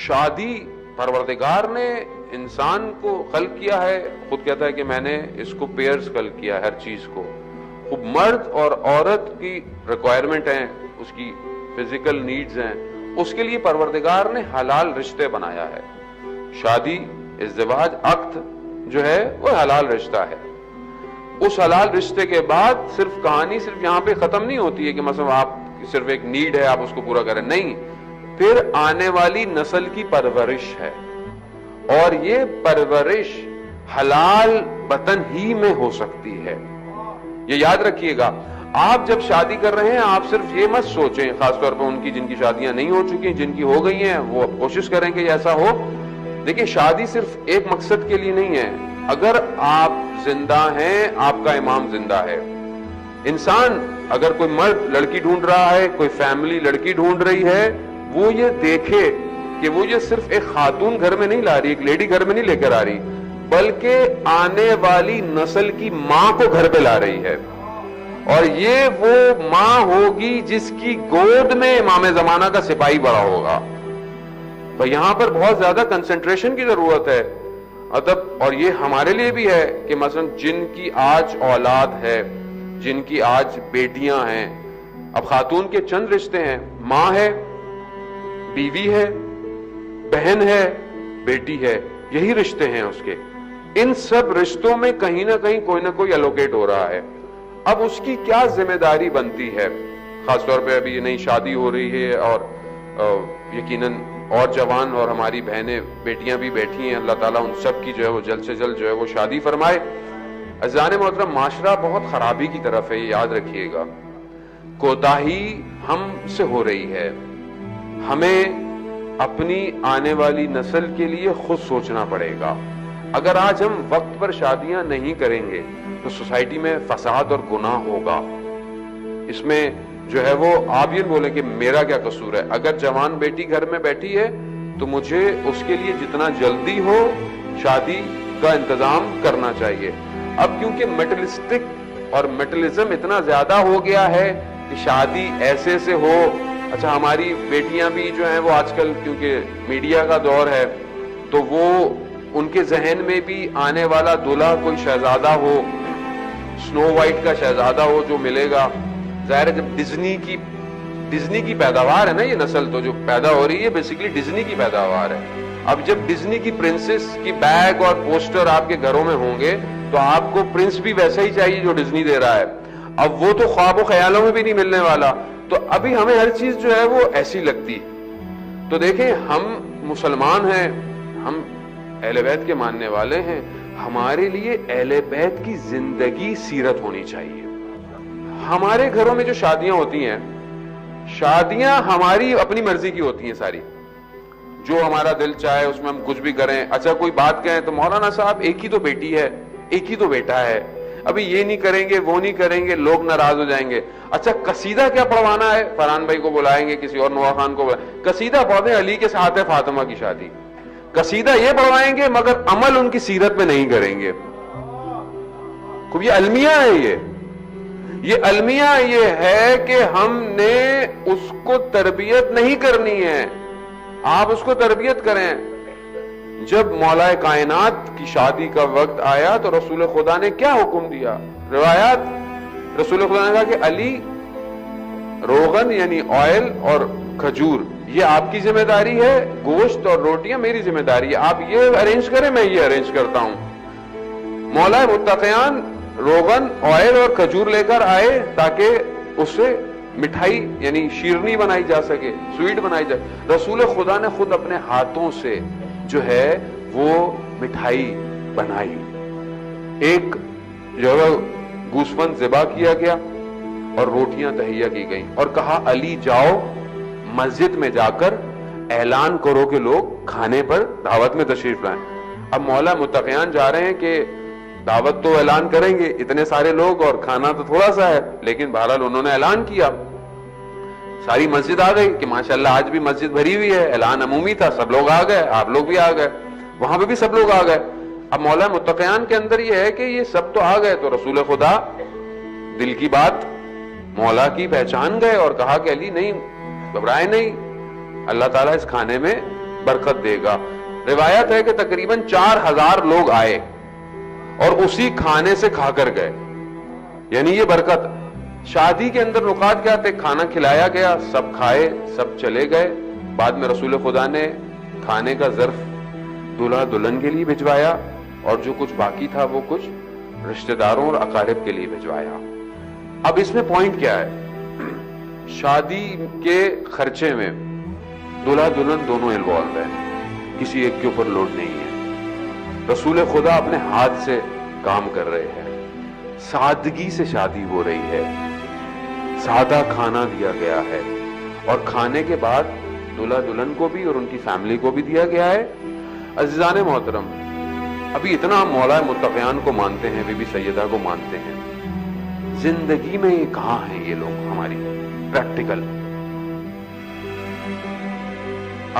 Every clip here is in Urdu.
شادی پروردگار نے انسان کو خلق کیا ہے، خود کہتا ہے کہ میں نے اس کو پیئرز خلق کیا ہے، ہر چیز کو. خوب مرد اور عورت کی ریکوائرمنٹ ہیں، اس کی فزیکل نیڈز ہیں، اس کے لیے پروردگار نے حلال رشتے بنایا ہے. شادی ازدواج عقد جو ہے وہ حلال رشتہ ہے. اس حلال رشتے کے بعد صرف کہانی صرف یہاں پہ ختم نہیں ہوتی ہے کہ مثلا آپ صرف ایک نیڈ ہے آپ اس کو پورا کریں، نہیں، پھر آنے والی نسل کی پرورش ہے، اور یہ پرورش حلال وطن ہی میں ہو سکتی ہے. یہ یاد رکھیے گا. آپ جب شادی کر رہے ہیں آپ صرف یہ مت سوچیں، خاص طور پر ان کی جن کی شادیاں نہیں ہو چکی ہیں، جن کی ہو گئی ہیں وہ کوشش کریں کہ ایسا ہو. دیکھیں شادی صرف ایک مقصد کے لیے نہیں ہے. اگر آپ زندہ ہیں آپ کا امام زندہ ہے. انسان اگر کوئی مرد لڑکی ڈھونڈ رہا ہے، کوئی فیملی لڑکی ڈھونڈ رہی ہے، وہ یہ دیکھے کہ وہ یہ صرف ایک خاتون گھر میں نہیں لا رہی، ایک لیڈی گھر میں نہیں لے کر آ رہی، بلکہ آنے والی نسل کی ماں کو گھر پہ لا رہی ہے. اور یہ وہ ماں ہوگی جس کی گود میں امام زمانہ کا سپاہی بڑا ہوگا. تو یہاں پر بہت زیادہ کنسنٹریشن کی ضرورت ہے. اور یہ ہمارے لیے بھی ہے کہ مثلا جن کی آج اولاد ہے، جن کی آج بیٹیاں ہیں، اب خاتون کے چند رشتے ہیں، ماں ہے، بیوی ہے، بہن ہے، بیٹی ہے، یہی رشتے ہیں اس کے. ان سب رشتوں میں کہیں نہ کہیں کوئی نہ کوئی الوکیٹ ہو رہا ہے. اب اس کی کیا ذمہ داری بنتی ہے، خاص طور پہ ابھی یہ نئی شادی ہو رہی ہے اور یقیناً اور جوان اور ہماری بہنیں بیٹیاں بھی بیٹھی ہیں، اللہ تعالیٰ ان سب کی جو ہے وہ جلد سے جلد جو ہے وہ شادی فرمائے. عزیزان محترم، معاشرہ بہت خرابی کی طرف ہے، یہ یاد رکھیے گا. کوتاہی ہم سے ہو رہی ہے. ہمیں اپنی آنے والی نسل کے لیے خود سوچنا پڑے گا. اگر آج ہم وقت پر شادیاں نہیں کریں گے تو سوسائٹی میں فساد اور گناہ ہوگا. اس میں جو ہے وہ آپ یہ بولیں کہ میرا کیا قصور ہے. اگر جوان بیٹی گھر میں بیٹھی ہے تو مجھے اس کے لیے جتنا جلدی ہو شادی کا انتظام کرنا چاہیے. اب کیونکہ میٹرلسٹک اور میٹرلزم اتنا زیادہ ہو گیا ہے کہ شادی ایسے سے ہو. اچھا، ہماری بیٹیاں بھی جو ہیں وہ آج کل کیونکہ میڈیا کا دور ہے تو وہ ان کے ذہن میں بھی آنے والا دولہا کوئی شہزادہ ہو، سنو وائٹ کا شہزادہ ہو جو ملے گا. ظاہر ہے جب ڈزنی کی پیداوار ہے نا، یہ نسل تو جو پیدا ہو رہی ہے بیسیکلی ڈزنی کی پیداوار ہے. اب جب ڈزنی کی پرنسس کی بیگ اور پوسٹر آپ کے گھروں میں ہوں گے تو آپ کو پرنس بھی ویسا ہی چاہیے جو ڈزنی دے رہا ہے. اب وہ تو خواب و خیالوں میں بھی نہیں ملنے والا. تو ابھی ہمیں ہر چیز جو ہے وہ ایسی لگتی. تو دیکھیں ہم مسلمان ہیں، ہم اہل بیت کے ماننے والے ہیں. ہمارے لیے اہل بیت کی زندگی سیرت ہونی چاہیے. ہمارے گھروں میں جو شادیاں ہوتی ہیں، شادیاں ہماری اپنی مرضی کی ہوتی ہیں ساری، جو ہمارا دل چاہے اس میں ہم کچھ بھی کریں. اچھا کوئی بات کہیں تو مولانا صاحب ایک ہی تو بیٹی ہے، ایک ہی تو بیٹا ہے، ابھی یہ نہیں کریں گے وہ نہیں کریں گے، لوگ ناراض ہو جائیں گے. اچھا قصیدہ کیا پڑھوانا ہے، فرحان بھائی کو بلائیں گے، کسی اور نوا خان کو بلائیں، قصیدہ پڑھیں علی کے ساتھ ہے فاطمہ کی شادی. قصیدہ یہ پڑھوائیں گے مگر عمل ان کی سیرت میں نہیں کریں گے. خوب یہ المیہ ہے. یہ المیہ یہ ہے کہ ہم نے اس کو تربیت نہیں کرنی ہے، آپ اس کو تربیت کریں. جب مولا کائنات کی شادی کا وقت آیا تو رسول خدا نے کیا حکم دیا؟ روایات رسول خدا نے کہا کہ علی روغن یعنی آئل اور کھجور یہ آپ کی ذمہ داری ہے، گوشت اور روٹیاں میری ذمہ داری ہے، آپ یہ ارینج کریں میں یہ ارینج کرتا ہوں. مولا متقیان روغن آئل اور کھجور لے کر آئے تاکہ اس سے مٹھائی یعنی شیرنی بنائی جا سکے، سویٹ بنائی جائے. رسول خدا نے خود اپنے ہاتھوں سے جو ہے وہ مٹھائی بنائی. ایک جو ہے گوسفند ذبح کیا گیا اور روٹیاں تہیا کی گئیں اور کہا علی جاؤ مسجد میں جا کر اعلان کرو کہ لوگ کھانے پر دعوت میں تشریف لائیں. اب مولا متقیان جا رہے ہیں کہ دعوت تو اعلان کریں گے، اتنے سارے لوگ اور کھانا تو تھوڑا سا ہے، لیکن بہرحال انہوں نے اعلان کیا. ساری مسجد آ گئی کہ ماشاءاللہ آج بھی مسجد بھری ہوئی ہے، اعلان عمومی تھا، سب لوگ آ گئے، آپ لوگ بھی آ گئے، وہاں پہ بھی سب لوگ آ گئے. اب مولا متقیان کے اندر یہ ہے کہ یہ سب تو آ گئے تو رسول خدا دل کی بات مولا کی پہچان گئے اور کہا کہ علی نہیں گھبرائے نہیں، اللہ تعالیٰ اس کھانے میں برکت دے گا. روایت ہے کہ تقریباً 4000 لوگ آئے اور اسی کھانے سے کھا کر گئے. یعنی یہ برکت. شادی کے اندر نکات کیا تھے؟ کھانا کھلایا گیا، سب کھائے، سب چلے گئے. بعد میں رسول خدا نے کھانے کا ظرف دولہا دلہن کے لیے بھجوایا اور جو کچھ باقی تھا وہ کچھ رشتہ داروں اور اقارب کے لیے بھجوایا. اب اس میں پوائنٹ کیا ہے؟ شادی کے خرچے میں دولہا دلہن دونوں انوالو ہیں، کسی ایک کے اوپر لوڈ نہیں ہے. رسول خدا اپنے ہاتھ سے کام کر رہے ہیں، سادگی سے شادی ہو رہی ہے، سادہ کھانا دیا گیا ہے اور کھانے کے بعد دولہا دلہن کو بھی اور ان کی فیملی کو بھی دیا گیا ہے. عزیزان محترم، ابھی اتنا ہم مولا متقیان کو مانتے ہیں، بی بی سیدہ کو مانتے ہیں، زندگی میں یہ کہاں ہیں یہ لوگ ہماری پریکٹیکل؟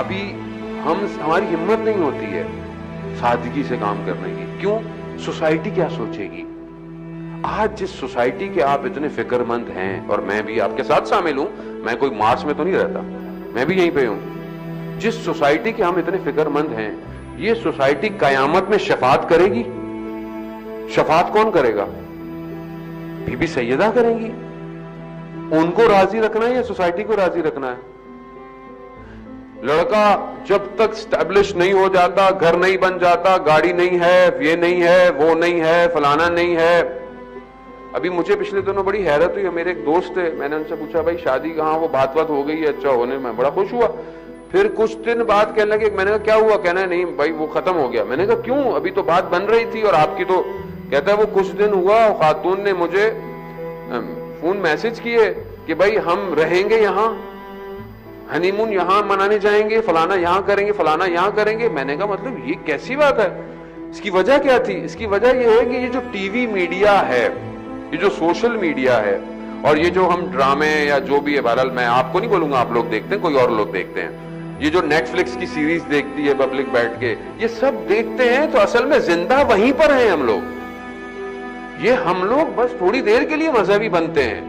ابھی ہماری ہمت نہیں ہوتی ہے سادگی سے کام کرنے کی. کیوں؟ سوسائٹی کیا سوچے گی؟ آج جس سوسائٹی کے آپ اتنے فکر مند ہیں، اور میں بھی آپ کے ساتھ شامل ہوں، میں کوئی مارس میں تو نہیں رہتا، میں بھی یہیں پہ ہوں. جس سوسائٹی کے ہم اتنے فکر مند ہیں، یہ سوسائٹی قیامت میں شفاعت کرے گی. شفاعت کون کرے گا؟ بی بی سیدہ کریں گی. ان کو راضی رکھنا ہے یا سوسائٹی کو راضی رکھنا ہے؟ لڑکا جب تک اسٹیبلش نہیں ہو جاتا، گھر نہیں بن جاتا، گاڑی نہیں ہے، یہ نہیں ہے، وہ نہیں ہے، فلانا نہیں ہے. ابھی مجھے پچھلے دنوں بڑی حیرت ہوئی. میرے ایک دوست تھے، میں نے ان سے پوچھا بھائی شادی کہاں؟ وہ بات ہو گئی ہے. اچھا، ہونے میں بڑا خوش ہوا. پھر کچھ دن بعد کہنے لگے. میں نے کہا کیا ہوا؟ کہنا ہے نہیں بھائی وہ ختم ہو گیا. میں نے کہا کیوں؟ ابھی تو بات بن رہی تھی اور آپ کی تو. کہتا ہے وہ کچھ دن ہوا، خاتون نے مجھے فون میسج کیے کہ بھائی ہم رہیں گے یہاں، ہنی مون یہاں منانے جائیں گے، فلانا یہاں کریں گے، فلانا یہاں کریں گے. میں نے کہا مطلب یہ کیسی بات ہے؟ اس کی وجہ کیا تھی؟ اس کی وجہ یہ ہے کہ یہ جو ٹی وی میڈیا ہے، یہ جو سوشل میڈیا ہے، اور یہ جو ہم ڈرامے یا جو بھی ہے، بہرحال میں آپ کو نہیں بولوں گا آپ لوگ دیکھتے ہیں، کوئی اور لوگ دیکھتے ہیں، یہ جو نیٹ فلکس کی سیریز دیکھتی ہے پبلک بیٹھ کے، یہ سب دیکھتے ہیں تو اصل میں زندہ وہیں پر ہیں ہم لوگ. یہ ہم لوگ بس تھوڑی دیر کے لیے مذہبی بنتے ہیں،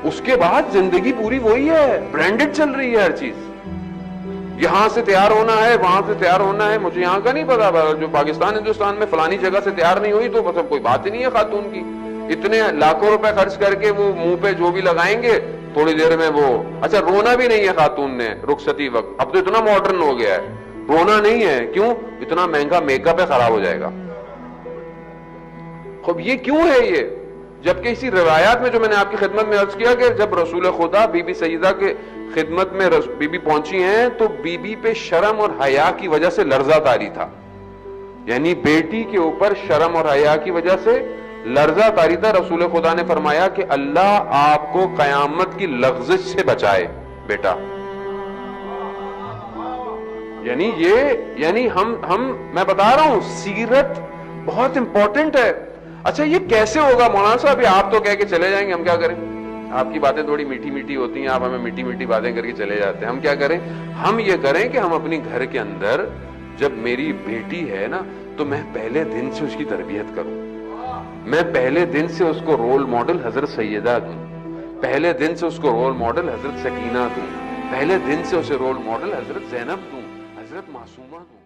اس کے بعد زندگی پوری وہی ہے، برانڈڈ چل رہی ہے ہر چیز. یہاں سے تیار ہونا ہے، وہاں سے تیار ہونا ہے. مجھے یہاں کا نہیں پتا، جو پاکستان ہندوستان میں فلانی جگہ سے تیار نہیں ہوئی تو مطلب کوئی بات ہی نہیں ہے خاتون کی. اتنے لاکھوں روپے خرچ کر کے وہ منہ پہ جو بھی لگائیں گے، تھوڑی دیر میں وہ. اچھا، رونا بھی نہیں ہے خاتون نے رخصتی وقت. اب تو اتنا ماڈرن ہو گیا ہے، رونا نہیں ہے. کیوں؟ اتنا مہنگا میک اپ ہے، خراب ہو جائے گا. خب یہ کیوں ہے یہ؟ جبکہ اسی روایات میں جو میں نے آپ کی خدمت میں عرض کیا کہ جب رسول خدا بی بی سیدہ کے خدمت میں بی بی پہنچی ہیں تو بی بی پہ شرم اور حیا کی وجہ سے لرزہ طاری تھا. یعنی بیٹی کے اوپر شرم اور حیا کی وجہ سے لرزہ طاری تھا. رسول خدا نے فرمایا کہ اللہ آپ کو قیامت کی لغزش سے بچائے بیٹا. یعنی ہم میں بتا رہا ہوں، سیرت بہت امپورٹنٹ ہے. اچھا یہ کیسے ہوگا مولانا صاحب؟ آپ تو کہہ کے چلے جائیں گے، ہم کیا کریں؟ آپ کی باتیں تھوڑی میٹھی میٹھی ہوتی ہیں، آپ ہمیں میٹھی میٹھی باتیں کر کے چلے جاتے ہیں. ہم کیا کریں؟ ہم یہ کریں کہ ہم اپنی گھر کے اندر جب میری بیٹی ہے نا تو میں پہلے دن سے اس کی تربیت کروں. میں پہلے دن سے اس کو رول ماڈل حضرت سیدہ دوں، پہلے دن سے اس کو رول ماڈل حضرت سکینہ دوں، پہلے دن سے اسے رول ماڈل حضرت زینب دوں، حضرت معصومہ دوں.